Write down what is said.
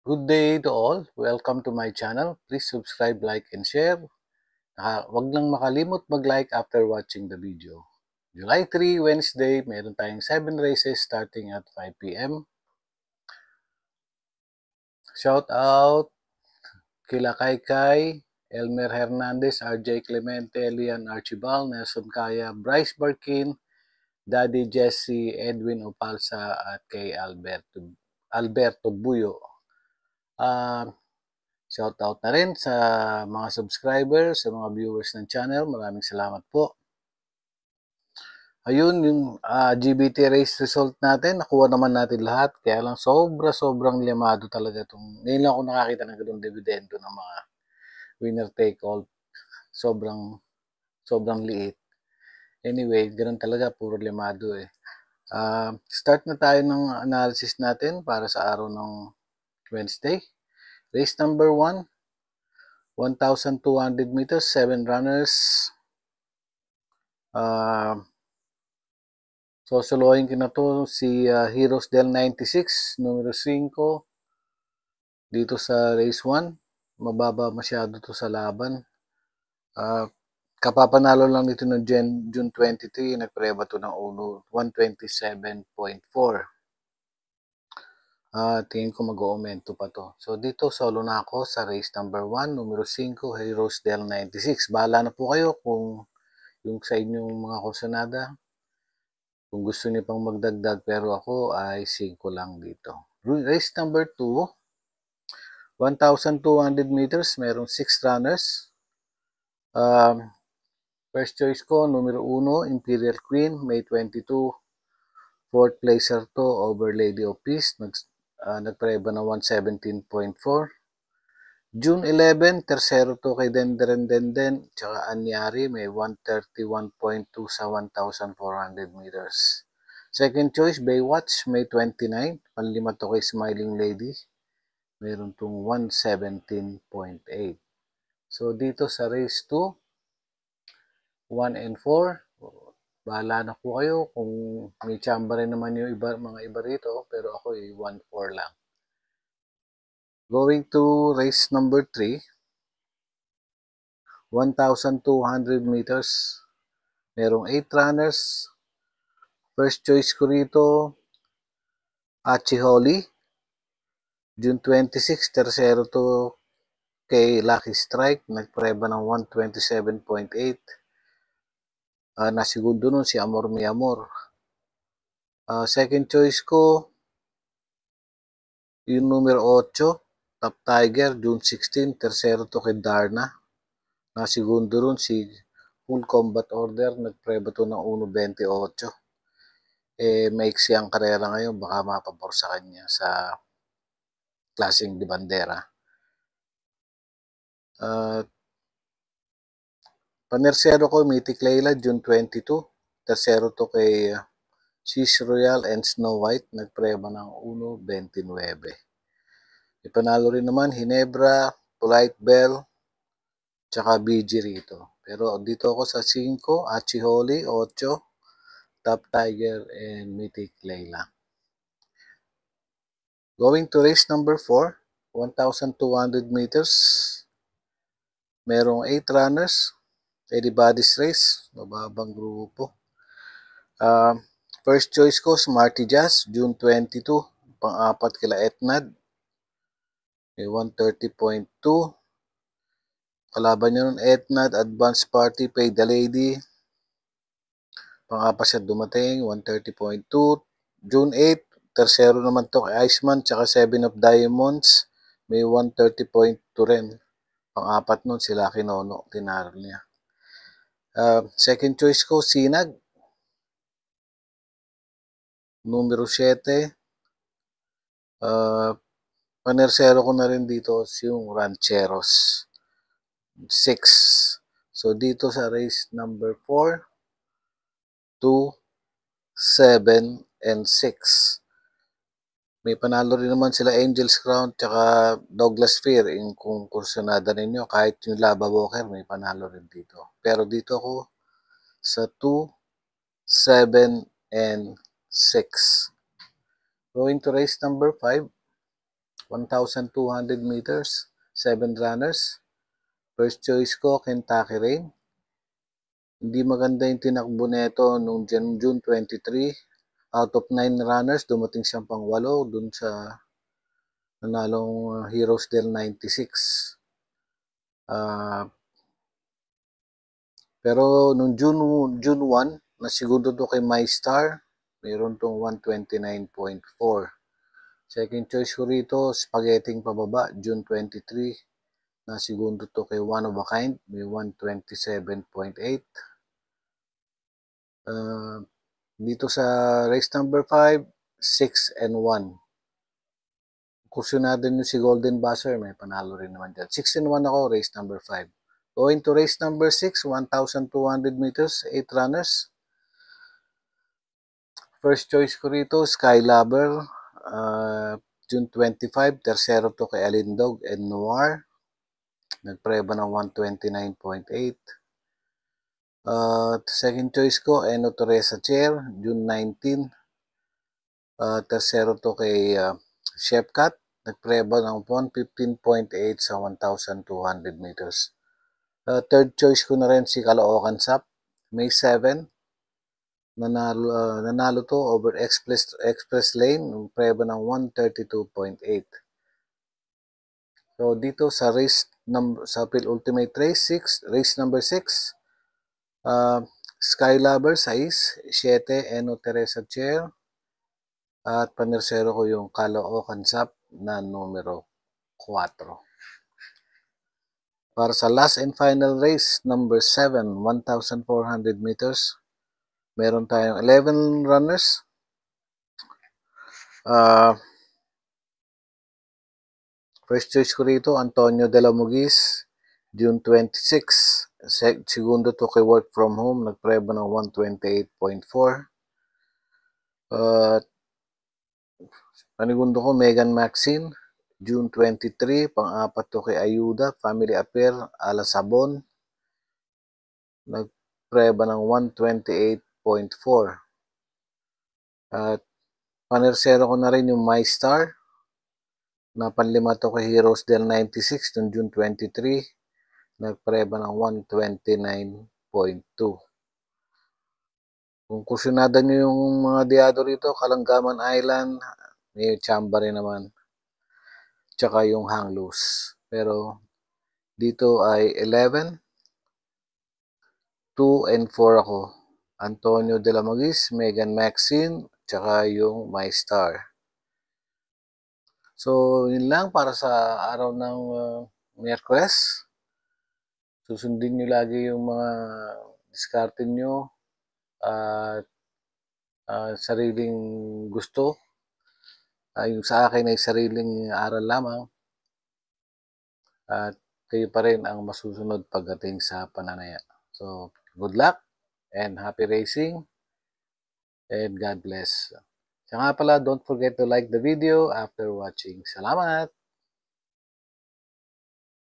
Good day to all. Welcome to my channel. Please subscribe, like, and share. Huwag lang makalimot mag-like after watching the video. July 3, Wednesday, meron tayong 7 races starting at 5 p.m. Shout out kila Kaikai, Elmer Hernandez, RJ Clemente, Lian Archibald, Nelson Kaya, Bryce Barkin, Daddy Jesse, Edwin Opalsa, at kay Alberto Buyo. Shout out na rin sa mga subscribers, sa mga viewers ng channel. Maraming salamat po. Ayun, yung GBT race result natin, nakuha naman natin lahat. Kaya lang sobrang limado talaga itong. Ngayon lang ako nakakita ng ganung dividendo ng mga winner take all. Sobrang liit. Anyway, ganun talaga, puro limado eh. Start na tayo ng analysis natin para sa araw ng Wednesday. Race number 1. 1,200 meters, 7 runners. Sosolohin ko na to si Heroes del 96, numero 5. Dito sa race 1. Mababa masyado to sa laban. Kapapanalo lang dito ng June 23. Nagpreba to ng 127.4. Tingin ko mag-aumento pa to. So dito solo na ako sa race number 1, numero 5, Heroes del 96. Bahala na po kayo kung yung sa inyong mga kursonada. Kung gusto niyo pang magdagdag, pero ako ay 5 lang dito. Race number 2, 1,200 meters, merong 6 runners. First choice ko, numero 1, Imperial Queen, May 22. Fourth placer to, over Lady of Peace, nagpreba na 117.4. June 11, tercero to kay Denden, tsaka Anyari, may 131.2 sa 1,400 meters. Second choice, Baywatch, May 29, panlima to kay Smiling Lady, meron tong 117.8. So dito sa race 2, 1 and 4, bahala na po kayo kung may chamba rin naman yung mga iba rito, pero ako ay 1-4 lang. Going to race number 3, 1,200 meters, merong 8 runners. First choice ko rito, Achiholi, June 26, tercero to kay Lucky Strike, nagpreba ng 127.8. Nasigundo nun si Amor Mi Amor. Second choice ko, yung numero 8, Top Tiger, June 16, tercero to kay Darna. Nasigundo nun si Full Combat Order, nagpreba to ng 1.28. Maiksi ang karera ngayon, baka mapabor sa kanya sa klaseng de bandera. Panersero ko, Mythic Layla, June 22. Tercero to kay She's Royal and Snow White, nagpreba ng 1.29. Ipanalo rin naman, Hinebra, Polite Bell, tsaka BG rito. Pero dito ako sa 5, Achiholi, 8, Top Tiger, and Mythic Layla. Going to race number 4, 1,200 meters. Merong 8 runners. Anybody's race, mababang grupo. First choice ko, Smarty Jazz, June 22. Pang-apat kila Etnad. May 130.2. Kalaban nyo nun, Etnad, Advance Party, Pay the Lady. Pang-apat siya dumating, 130.2. June 8, tercero naman to kay Iceman, tsaka 7 of Diamonds. May 130.2 rin. Pang-apat nun, si Lucky Nono, tinaro niya. Second choice ko, Sinag. Numero 7. Panersero ko na rin dito yung Rancheros. 6. So, dito sa race number 4, 2, 7, and 6. May panalo rin naman sila Angel's Crown tsaka Douglas Fair. Yung kung kursunada ninyo, kahit yung Lava Walker, may panalo rin dito. Pero dito ako sa 2, 7, and 6. Going to race number 5, 1,200 meters, 7 runners. First choice ko, Kentucky Rain. Hindi maganda yung tinakbo nito nung June 23. Out of 9 runners, dumating siyang pang-8 dun sa nanalong Heroes del 96. Pero nung June 1, nasigundo to kay MyStar, mayroon tong 129.4. Second choice ko rito, Spaghetting pababa, June 23. Nasigundo to kay One of a Kind, may 127.8. Dito sa race number 5, 6 and 1. Kusyonado nyo si Golden Buzzer, may panalo rin naman dyan. 6 and 1 ako, race number 5. Going to race number 6, 1,200 meters, 8 runners. First choice ko rito, Skylover, June 25. Tercero to kay Alindog and Noir. Nagpreba ng 129.8. Second choice ko, Eno Teresa Chair, June 19. Tercero to kay Chef Cat. Nagpreba ng 115.8 sa 1,200 meters. Third choice ko na rin si Caloocan Sap, May 7. Nanalo to over express lane, nagpreba ng 132.8. So dito sa sa Ultimate Race 6, race number 6, Skylover 6, 7, Eno Teresa Chair, at panersero ko yung Caloocan Sap na numero 4. Para sa last and final race, number 7, 1,400 meters, meron tayong 11 runners. First choice ko rito, Antonio de la Mugis, June 26. Segundo to kay Work From Home, nagpreba ng 128.4. Panigundo ko, Megan Maxine, June 23. Pang-apat to kay Ayuda, Family Affair, Ala Sabon, nagpreba ng 128.4. At panersero ko na rin yung MyStar, na panlima to kay Heroes del 96 noong June 23. Nagpreba ng 129.2. Kung kusyonada nyo yung mga diado rito, Kalanggaman Island, may Chamba rin naman, tsaka yung Hang Loose. Pero dito ay 11, 2 and 4 ako. Antonio de la Magis, Megan Maxine, tsaka yung MyStar. So, yun lang para sa araw ng Miyerkules. Susundin nyo lagi yung mga diskarte nyo at sariling gusto. Yung sa akin ay sariling aral lamang. At kayo pa rin ang masusunod pagdating sa pananaya. So, good luck and happy racing and God bless. Kaya nga pala, don't forget to like the video after watching. Salamat!